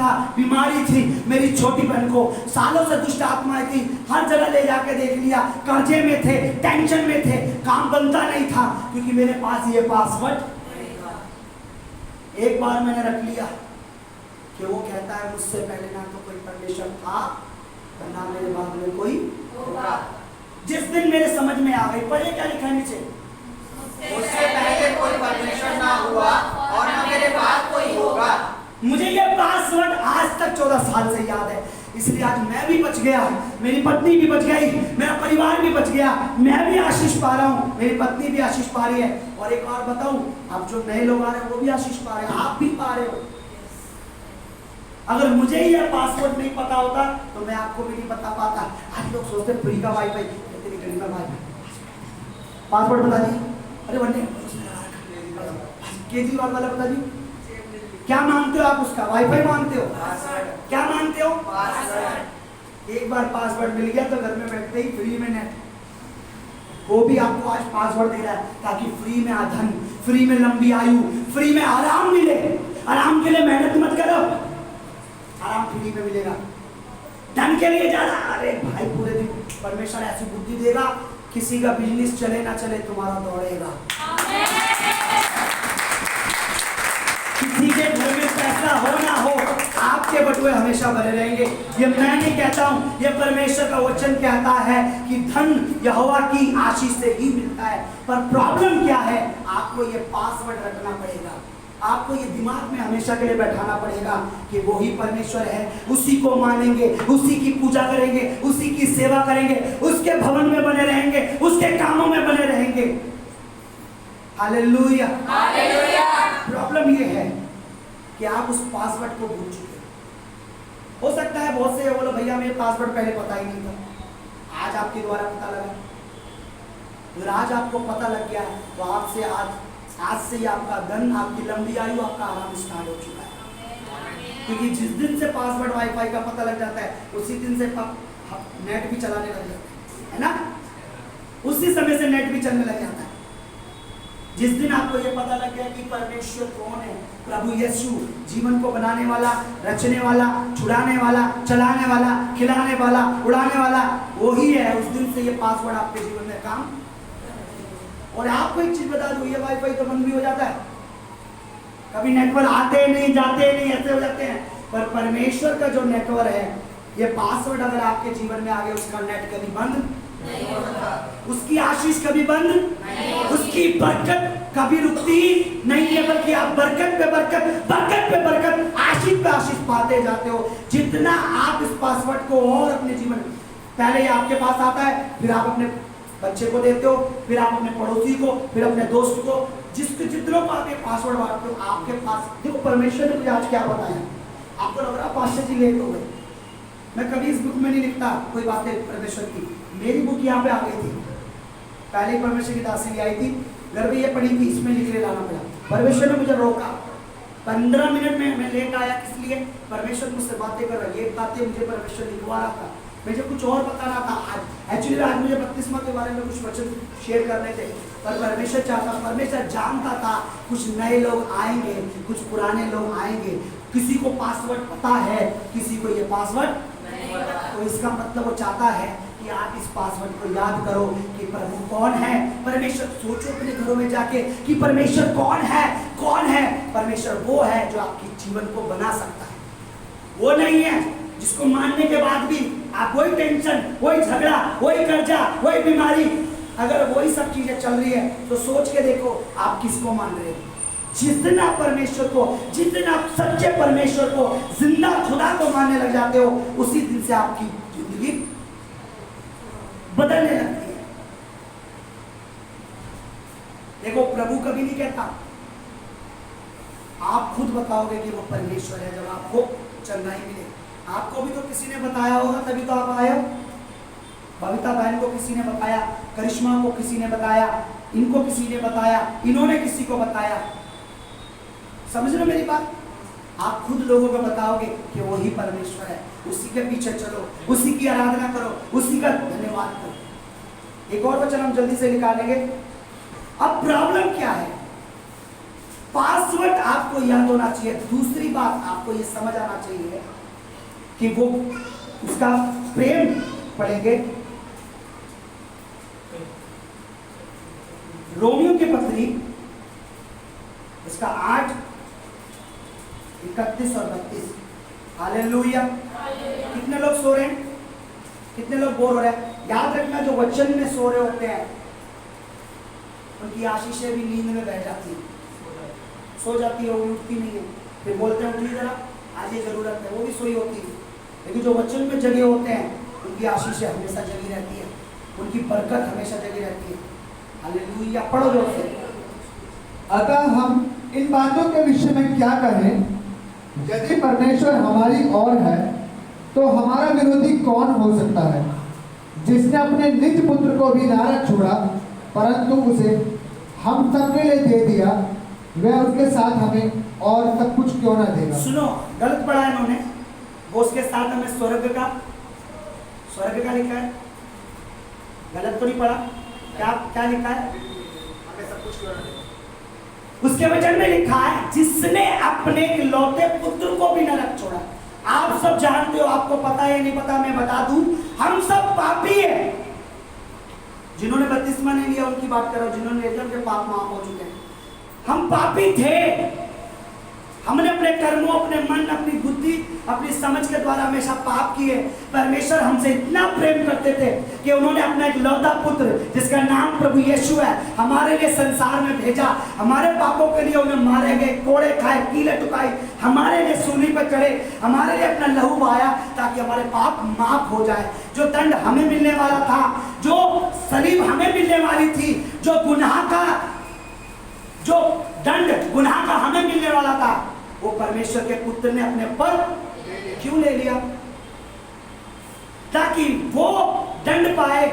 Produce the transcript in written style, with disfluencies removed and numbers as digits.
था, बीमारी थी, मेरी छोटी बहन को सालों से दुष्ट आत्माएं थी, हर जगह ले जाके देख लिया, कर्जे में थे, टेंशन में थे, काम बनता नहीं था, क्योंकि मेरे पास ये पासवर्ड। एक बार मैंने रख लिया कि वो कहता है मुझसे पहले ना तो कोई परमेश्वर था और ना मेरे बाद में कोई होगा। जिस दिन मेरे समझ में आ गई, पढ़े क्या लिखा नीचे, मुझसे पहले कोई परमेश्वर ना हुआ और ना मेरे बाद कोई होगा। मुझे ये पासवर्ड आज तक 14 साल से याद है, इसलिए आज मैं भी बच गया, मेरी पत्नी भी बच गई, मेरा परिवार भी बच गया, मैं भी आशीष पा रहा हूँ, मेरी पत्नी भी आशीष पा रही है। और एक और बताऊं, अब जो नए लोग आ रहे हैं वो भी आशीष पा रहे हैं, आप भी पा रहे हो। अगर मुझे ये पासवर्ड नहीं पता होता तो मैं आपको भी नहीं बता पाता। आज लोग सोचते फ्री का वाईफाई, तेरी गली में वाईफाई, पासवर्ड बता दी, अरे बंदे केजरीवाल वाला बता दी। क्या मांगते हो आप उसका, वाईफाई मांगते हो, क्या मांगते हो, पासवर्ड। एक बार पासवर्ड मिल गया तो घर में बैठते ही फ्री में नेट, वो भी आपको आज पासवर्ड दे रहा है ताकि फ्री में धन, फ्री में लंबी आयु, फ्री में आराम मिले। आराम के लिए मेहनत मत करो, आराम फ्री में मिलेगा। धन के लिए ज्यादा, अरे भाई पूरे दिन परमेश्वर ऐसी बुद्धि देगा, किसी का बिजनेस चले ना चले तुम्हारा दौड़ेगा। किसी के घर में पैसा हो ना हो, आपके बटुए हमेशा भरे रहेंगे। ये मैं नहीं कहता हूँ, ये परमेश्वर का वचन कहता है कि धन यहोवा की आशीष से ही मिलता है। पर प्रॉब्लम क्या है, आपको ये पासवर्ड रखना पड़ेगा, आपको ये दिमाग में हमेशा के लिए बैठाना पड़ेगा कि वो ही परमेश्वर है, उसी को मानेंगे, उसी की पूजा करेंगे, उसी की सेवा करेंगे, उसके भवन में बने रहेंगे, उसके कामों में बने रहेंगे। Hallelujah, hallelujah. प्रॉब्लम ये है कि आप उस पासवर्ड को भूल चुके हो सकता है बहुत से बोलो भैया मेरे पासवर्ड पहले पता ही नहीं था, आज आपके द्वारा पता लगा। अगर आज आपको पता लग गया तो आपसे आज से ही आपका धन, आपकी लंबी आयु, आपका आराम स्टार्ट हो चुका है। क्योंकि जिस दिन से पासवर्ड वाईफाई का पता लग जाता है उसी दिन से नेट भी चलाने लग जाते है ना, उसी समय से नेट भी चलने लग जाता है। जिस दिन आपको ये पता लग गया कि परमेश्वर कौन है, प्रभु यीशु जीवन को बनाने वाला, रचने वाला, छुड़ाने वाला, चलाने वाला, खिलाने वाला, उड़ाने वाला वही है, उस दिन से ये पासवर्ड आपके जीवन में काम। और आपको एक चीज बता दूं, ये वाईफाई तो बंद भी हो जाता है, कभी नेटवर्क आते नहीं जाते नहीं, ऐसे हो जाते हैं। पर परमेश्वर का जो नेटवर्क है, ये पासवर्ड अगर आपके जीवन में आ गया, उसका नेट कभी बंद नहीं होता, उसकी आशीष कभी बंद नहीं, उसकी बरकत कभी रुकती नहीं है, बल्कि आप बरकत पे बरकत, बरकत पे बरकत, आशीष पे आशीष पाते जाते हो। जितना आप इस पासवर्ड को और अपने जीवन में, पहले ये आपके पास आता है, फिर आप अपने बच्चे को देते हो, फिर आप अपने पड़ोसी को, फिर अपने दोस्त को, जितनों को आप ये पासवर्ड बांटते हो, आपके पास देखो परमेश्वर ने मुझे आज क्या बताया। आपको लग रहा पास्टर जी लेट हो गए, मैं कभी इस बुक में नहीं लिखता कोई बातें परमेश्वर की, मेरी बुक यहाँ पे आ गई थी, पहले परमेश्वर की दासी आई थी, घर में ये पड़ी थी, इसमें लिख के लाना पड़ा। परमेश्वर ने मुझे रोका, 15 मिनट में मैं लेट आया, इसलिए परमेश्वर मुझसे बातें कर रहा है। ये बातें मुझे परमेश्वर लिखवा रहा था, मुझे कुछ और बताना था। आज एक्चुअली आज मुझे बपतिस्मा के बारे में कुछ वचन शेयर करने थे, पर परमेश्वर चाहता, परमेश्वर जानता था कुछ नए लोग आएंगे, कुछ पुराने लोग आएंगे, किसी को पासवर्ड पता है, किसी को ये पासवर्ड नहीं पता। तो इसका मतलब वो चाहता है कि आप इस पासवर्ड को याद करो कि प्रभु कौन है। परमेश्वर, सोचो अपने घरों में जाके कि परमेश्वर कौन है, कौन है। परमेश्वर वो है जो आपके जीवन को बना सकता है, वो नहीं है जिसको मानने के बाद भी आप वही टेंशन, वही झगड़ा, वही कर्जा, वही बीमारी, अगर वही सब चीजें चल रही है तो सोच के देखो आप किसको मान रहे हो। जिस दिन आप परमेश्वर को, जिस दिन आप सच्चे परमेश्वर को, जिंदा खुदा को मानने लग जाते हो, उसी दिन से आपकी जिंदगी बदलने लगती है। देखो प्रभु कभी नहीं कहता, आप खुद बताओगे कि वो परमेश्वर है जब आपको चंगाई मिले। आपको भी तो किसी ने बताया होगा तभी तो आप आए हो। बबीता बहन को किसी ने बताया, करिश्मा को किसी ने बताया, इनको किसी ने बताया, इन्होंने किसी को बताया। समझ रहे मेरी बात? आप खुद लोगों को बताओगे कि वही परमेश्वर है, उसी के पीछे चलो, उसी की आराधना करो, उसी का धन्यवाद करो। एक और वचन हम जल्दी से निकालेंगे। अब प्रॉब्लम क्या है? पासवर्ड आपको याद होना चाहिए। दूसरी बात आपको ये समझ आना चाहिए कि वो उसका प्रेम पढ़ेंगे रोमियो की पत्री उसका 8, 31 और 32। हालेलुया। कितने लोग सो रहे हैं? कितने लोग बोर हो रहे हैं? याद रखना, जो वचन में सो रहे होते हैं उनकी आशीषें भी नींद में बह जाती है, सो जाती है, वो उठती नहीं है। फिर बोलते हैं उठिए जरा, आज ये जरूरत है, वो भी सोई होती है। लेकिन जो वचन में जगे होते हैं उनकी आशीषें हमेशा जगी रहती है, उनकी बरकत हमेशा जगी रहती है। हालेलुया। पढ़ो जोर से। अतः हम इन बातों के विषय में क्या कहें? यदि परमेश्वर हमारी ओर है तो हमारा विरोधी कौन हो सकता है? जिसने अपने निज पुत्र को भी ना छोड़ा परंतु उसे हम सबके लिए दे दिया, वह उसके साथ हमें और सब कुछ क्यों ना देगा? सुनो, गलत पढ़ा है इन्होंने। वो उसके साथ हमें स्वर्ग का लिखा है, गलत तो नहीं पढ़ा। क्या लिखा है? हमें सब कुछ क्यों ना देगा? उसके वचन में लिखा है जिसने अपने इकलौते पुत्र को भी नरक छोड़ा। आप सब जानते हो, आपको पता है नहीं पता, मैं बता दूं, हम सब पापी हैं। जिन्होंने बपतिस्मा नहीं लिया उनकी बात करो, जिन्होंने एकदम के पाप माफ हो चुके हैं। हम पापी थे, हमने अपने कर्मों, अपने मन, अपनी बुद्धि, अपनी समझ के द्वारा हमेशा पाप किए। परमेश्वर हमसे इतना प्रेम करते थे कि उन्होंने अपना एक लौता पुत्र जिसका नाम प्रभु यीशु है हमारे लिए संसार में भेजा। हमारे पापों के लिए उन्हें मारे गए, कोड़े खाए, कीले टुकाए, हमारे लिए सूली पर चढ़े, हमारे लिए अपना लहू बहाया ताकि हमारे पाप माफ हो जाए। जो दंड हमें मिलने वाला था, जो सलीब हमें मिलने वाली थी, जो दंड गुनाह का हमें मिलने वाला था, वो परमेश्वर के पुत्र ने अपने पर क्यों ले लिया? ताकि वो दंड पाए